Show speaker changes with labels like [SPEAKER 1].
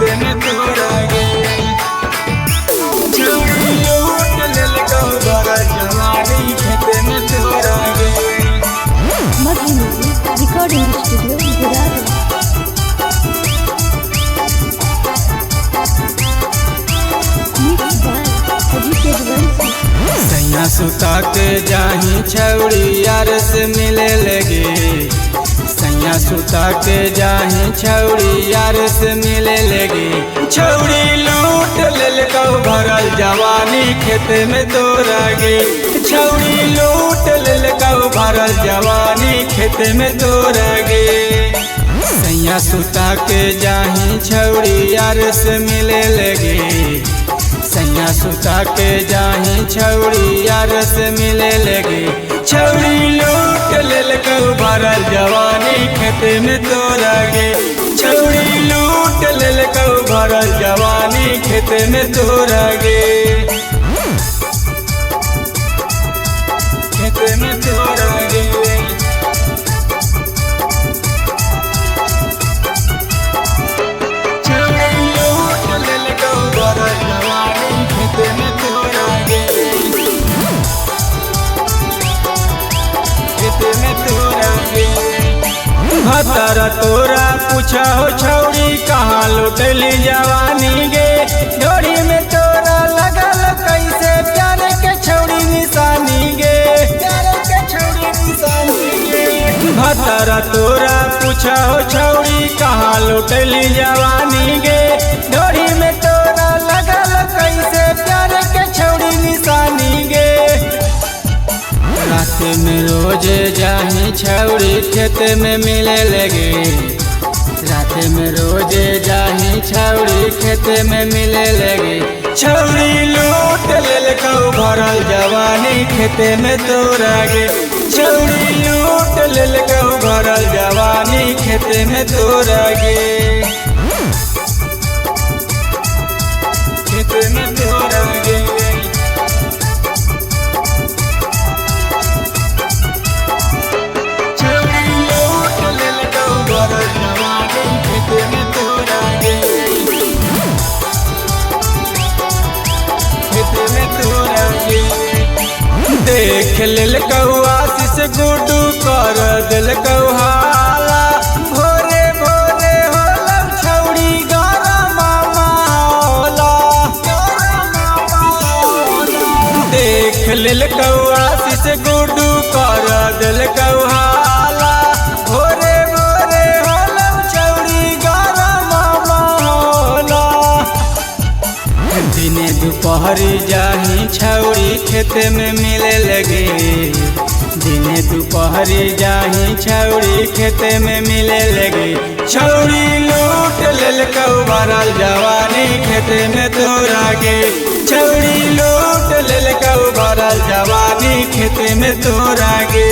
[SPEAKER 1] खेते में तोरा गे छौड़ी लूट लेलकौ भरल जवानी खेते में तोरा गे।
[SPEAKER 2] मधु म्यूजिक रिकॉर्डिंग स्टूडियो गुरारू।
[SPEAKER 1] सैया सुता के जाही छौड़ी यार से मिले लगे सैया सुता के जाही छौड़ी यार से मिले लगे छौड़ी लूट लेलकौ भरल जवानी खेते में तोरा गे छौड़ी लूट लेलकौ भरल जवानी खेते में तोरा गे। सैया सुता के जाही छौड़ी यार से मिले लगे सैया सुता के जाही छौड़ी यार से मिले लगे छौड़ी लूट लेलकौ भरल जवानी खेते में तोरा गे छौड़ी लूट लेलकौ भरल जवानी खेते में तोरा गे खेते में तोरा गे। भतरा तोरा पूछा हो छौड़ी कहाँ लुटली जवानी गे डोरी में तोरा लगल कैसे प्यार के छौड़ी निशानी गे प्यार के छौड़ी निशानी गे। भतरा तोरा पूछा हो छौड़ी कहाँ लुटली जवानी गे डोरी में तोरा लगल कैसे प्यार के छौड़ी निशानी गे। रात में रोज जाही छौड़ी खेते में मिले लगे रात में रोज जाही छौड़ी खेते में मिले लगे छौड़ी लूट लेलकौ भरल जवानी खेते में तोरा गे छौड़ी लूट लेलकौ भरल जवानी खेते में तोरा गे खेते में तोरा गे। देख लेलकौ आशीष गुड्डू कर देलकौ हाला भोरे भोरे होला छौड़ी गरम मामला देख लेलकौ आशीष गुड्डू कर देलकौ हाला भोरे भोरे होला छौड़ी गरम मामला। दिने दोपहरी जाही छौड़ी खेते में मिले लगे दिने दोपहरी जाही छौड़ी खेते में मिले लगे छौड़ी लूट लेलकौ भरल जवानी खेते में तोरा गे छौड़ी लूट लेलकौ भरल जवानी खेते में तोरा गे।